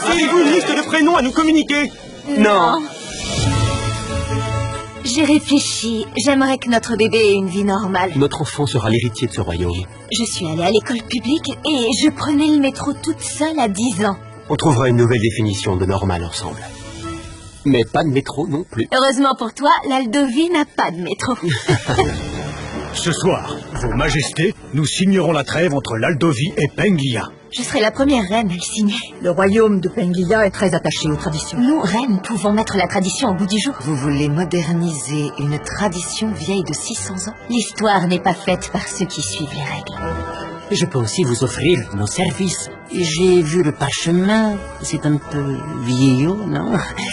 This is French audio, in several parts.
Avez-vous une liste de prénoms à nous communiquer? Non. J'ai réfléchi. J'aimerais que notre bébé ait une vie normale. Notre enfant sera l'héritier de ce royaume. Je suis allée à l'école publique et je prenais le métro toute seule à 10 ans. On trouvera une nouvelle définition de normal ensemble. Mais pas de métro non plus. Heureusement pour toi, l'Aldovie n'a pas de métro. Ce soir, Vos Majestés, nous signerons la trêve entre l'Aldovie et Penglia. Je serai la première reine à le signer. Le royaume de Penglia est très attaché aux traditions. Nous, reines, pouvons mettre la tradition au bout du jour. Vous voulez moderniser une tradition vieille de 600 ans? L'histoire n'est pas faite par ceux qui suivent les règles. Je peux aussi vous offrir nos services. J'ai vu le parchemin. C'est un peu vieillot, non?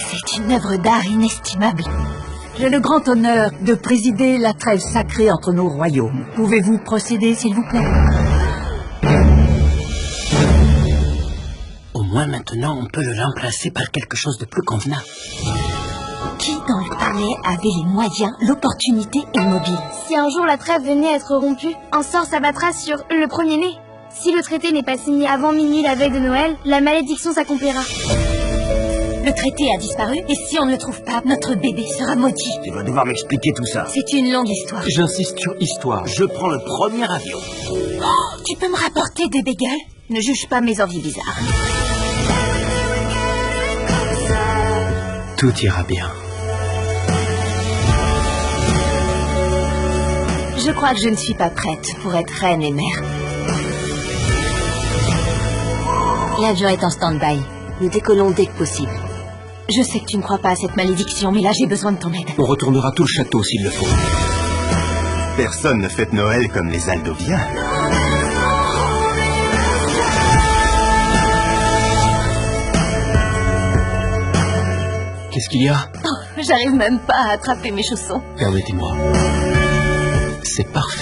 C'est une œuvre d'art inestimable. J'ai le grand honneur de présider la trêve sacrée entre nos royaumes. Pouvez-vous procéder, s'il vous plaît? Au moins maintenant, on peut le remplacer par quelque chose de plus convenable. Qui dans le palais avait les moyens, l'opportunité et le mobile? Si un jour la trêve venait à être rompue, un sort s'abattra sur le premier-né. Si le traité n'est pas signé avant minuit la veille de Noël, la malédiction s'accomplira. Le traité a disparu, et si on ne le trouve pas, notre bébé sera maudit. Tu vas devoir m'expliquer tout ça. C'est une longue histoire. J'insiste sur histoire. Je prends le premier avion. Oh, tu peux me rapporter des bagels? Ne juge pas mes envies bizarres. Tout ira bien. Je crois que je ne suis pas prête pour être reine et mère. L'avion est en stand-by. Nous décollons dès que possible. Je sais que tu ne crois pas à cette malédiction, mais là j'ai besoin de ton aide. On retournera tout le château s'il le faut. Personne ne fête Noël comme les Aldoviens. Qu'est-ce qu'il y a? Oh, j'arrive même pas à attraper mes chaussons. Permettez-moi. C'est parfait.